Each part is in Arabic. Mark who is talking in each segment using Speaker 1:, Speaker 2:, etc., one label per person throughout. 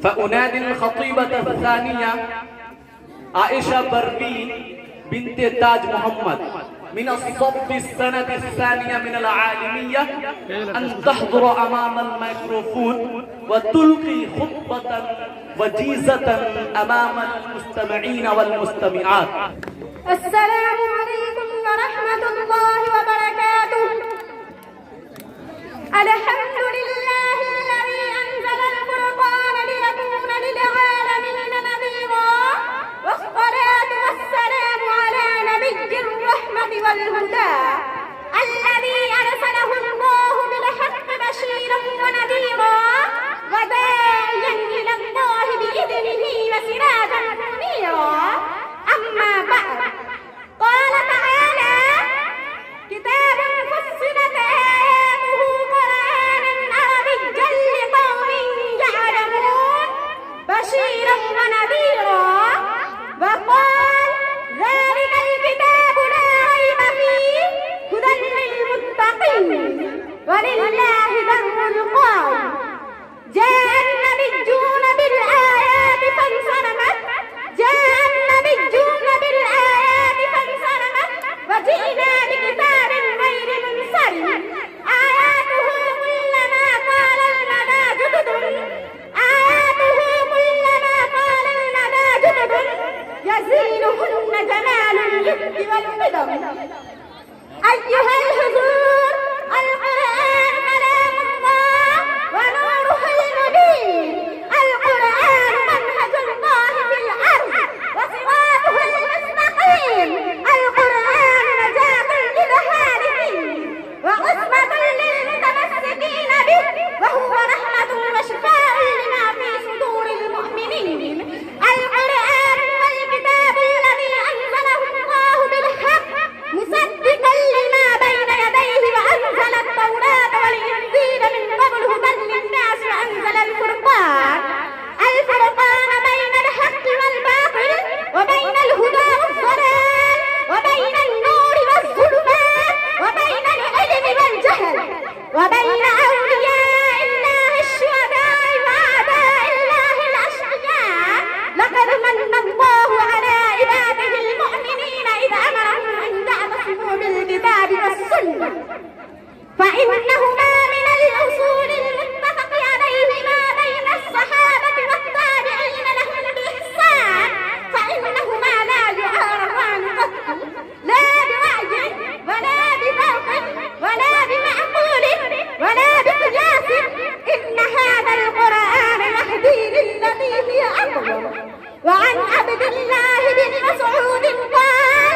Speaker 1: فأنادي الخطيبة الثانية عائشة بربين بنت تاج محمد من الصف السنة الثانية من العالمية أن تحضر أمام الميكروفون وتلقي خطبة وجيزة أمام المستمعين والمستمعات.
Speaker 2: السلام عليكم ورحمة الله وبركاته. الحمد لله الذي أنزل الفرقان ليكون للعالمين نذيرا، والصلاة والسلام على نبي الرحمة والهدى الذي أرسله الله بالحق بشيرا ونذيرا وداعيا إلى الله بإذنه وسراجا منيرا. أما بعد، قال تعالى: كتاب فصلت آياته قرآنا عربيا لقوم يعلمون بشيرا ونذيرا. وقال: ذلك الكتاب لا ريب فيه هدى للمتقين ولله در القوم. جاء النبيون بالآيات فانصرمت وجئنا بكتاب غير منصرم آياته كلما طال المدى جدد يزينهن جمال الجد والقدم. أيها الحضور، القرآن كلام الله ونوره المبين. القرآن منهج الله في الأرض وصراطه المستقيم. القرآن نجاة للهالكين وعصمة للمتمسكين به، وهو رحمة وشفاء لما في صدور المؤمنين. القرآن هو الكتاب الذي أنزله الله بالحق مصدقا لما بين يديه، وأنزل التوراة والإنجيل من قبل هدى للناس، وأنزل الفرقان بين الحق والباطل وبين الهدى والضلال وبين النور والظلمات وبين العلم والجهل وبين أولياء الله الشهداء وأعداء الله الأشقياء. لقد من الله على عباده المؤمنين إذ أمرهم أن يعتصموا بالكتاب والسنة، فإنهما من الأصول المتفق عليهما بين الصحابة والتابعين لهم بإحسان، فإنهما لا يعارضان قط، لا برأي ولا بذوق ولا بمعقول ولا بقياس. إن هذا القرآن يهدي للتي هي أقوم. وعن عبد الله بن مسعود قال: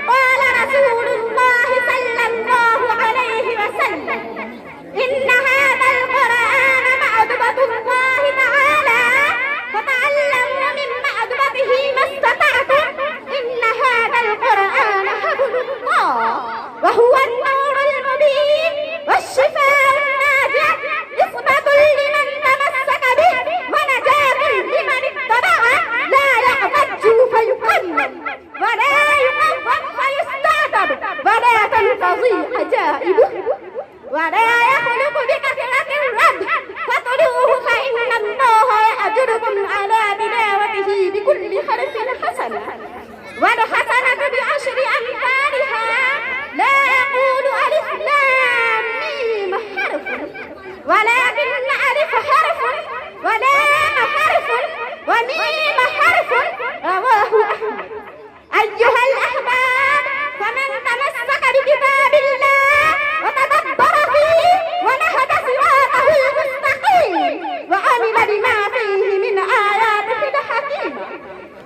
Speaker 2: قال رسول الله صلى الله عليه وسلم: إن هذا القرآن معدبة الله تعالى، فتعلموا من معدبته ما استطعتم. إن هذا القرآن حبل الله وهو النور المبين والشفاء الناجع، نصبة لمن تمسك به ونجاة لمن اتبعه. لا يعبد فيقنن ولا يقوم فيستعتب ولا تنقضي عجائبه ولا يخلق بكثرة الرد فطلوه، فإن الله يأجركم على تلاوته بكل حرف حسنة، والحسنة بعشر أمثالها. لا يقول ألف لام ميم حرف، ولكن ألف حرف ولام حرف وميم حرف. رواه أحمد. أيها الأحباب، فمن تمسك بكتاب الله وتدبر فيه ونهج صراطه المستقيم وعمل بما فيه من آياته الحكيمة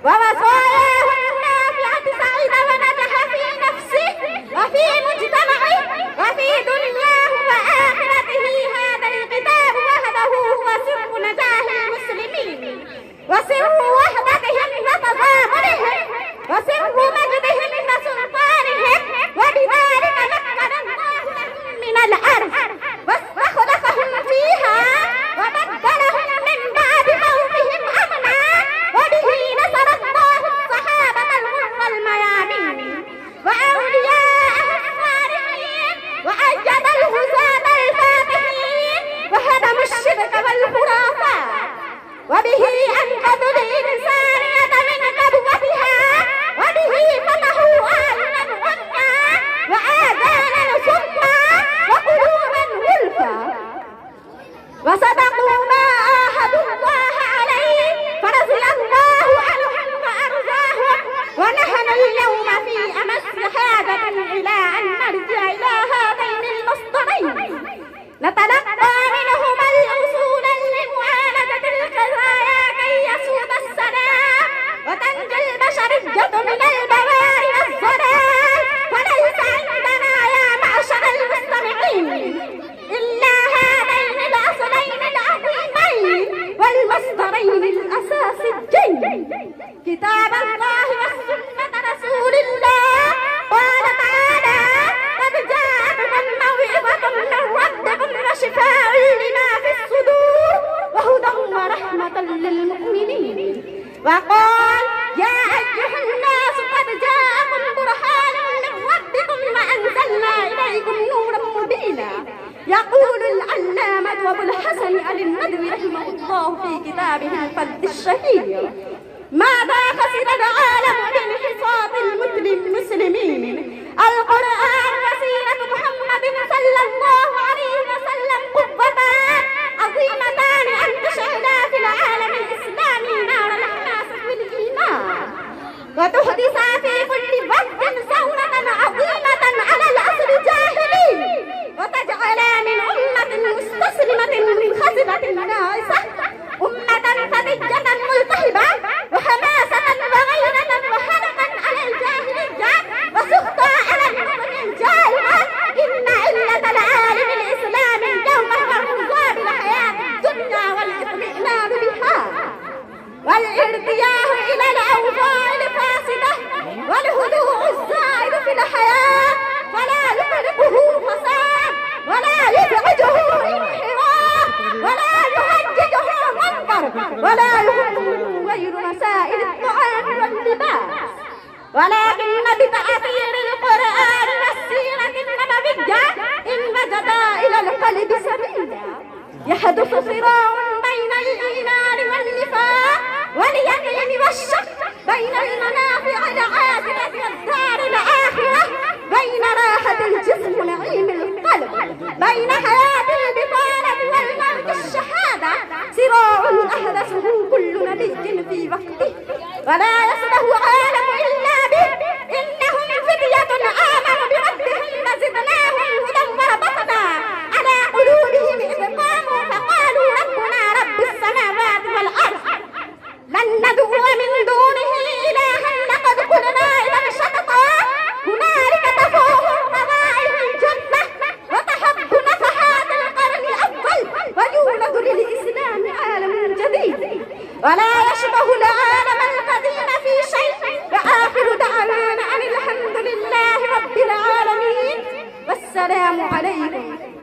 Speaker 2: ووصاياه النافعة، سعيد ونجح في نفسه وفي مجتمعه وفي دنياه وآخرته. هذا الكتاب وحده هو سر نجاح المسلمين وسر وحدتهم وتضامنهم وسر مجدهم وسلطانهم، وبذلك مكن الله لهم من الأرض واستخلفهم فيها وبدلهم من بعد خوفهم أمنا، وبه نصر الله وبه أنقذوا الإنسانية من كبوتها، وبه فتحوا أعينا عميا وآذانا صما وقلوبا غلفا، وصدقوا ما عاهدوا الله عليه فرضي الله عنهم وأرضاهم، ونحن اليوم في أمس حاجة إلى أن نرجع إلى هذين المصدرين نتلقى منهما الأصول لمعالجة القضايا كي يسود السلام وتنجو البشرية من البوار والضلال. وليس عندنا يا معشر المستمعين إلا هذين الأصلين العظيمين والمصدرين الأساسيين، كتاب الله وسنة رسول الله. قال تعالى: قد جاءكم موعظة من ربكم وشفاء لما في الصدور وهدى ورحمة للمؤمنين. وقال: يا أيها الناس قد جاءكم برهان من ربكم وأنزلنا إليكم نورا مبينا. يقول العلامة أبو الحسن علي الندوي رحمه الله في كتابه الفرد الشهير: ماذا خسر العالم بانحطاط المسلمين؟ القرآن وسيرة محمد صلى الله عليه وسلم قوتان عظيمتان أن تشعلا في العالم الإسلامي نار الحماس والإيمان، وتحدثا في كل وقت ثورة عظيمة على العصر الجاهلي، وتجعلا من أمة مستسلمة منخفضة ناعسة أمة فتية ملتهبة وحماسة وغيرة وحرقا على الجاهلية وسخطا على المؤمن الجاهلة. إن علة العالم الإسلامي اليوم هو الرضا بالحياة الدنيا والاطمئنان بها والارتياح إلى الأوضاع الفاسدة والهدوء الزائد في الحياة، فلا يقلقه فساد ولا يزعجه انحراف ولا يهججه منظر ولا يهمه غير مسائل الطعام واللباس، ولكن بتأثير القرآن والسيرة النبوية إن وجدا إلى القلب سبيلا يحدث صراع بين الإيمان والنفاق واليقين والشك، بين المنافع العاجلة والدار الآخرة، بين راحة الجسم ونعيم القلب، بين حياة البطالة والموت الشهادة. صراع أحدثه كل نبي في وقته ولا يصله عالم إلا به. إنهم فتية آمنوا بربهم وزدناهم هدى وربطنا على قلوبهم إذ قاموا فقالوا ربنا رب السماوات والأرض لن ندعو من دونه إلها لقد قلنا إذا شططا. هنالك تفوح الطوائف الجنة وتحب نفحات القرن الأول ويولد للإسلام عالم جديد ولا يشبه العالم القديم في شيء. وآخر دعوانا أن الحمد لله رب العالمين والسلام عليكم.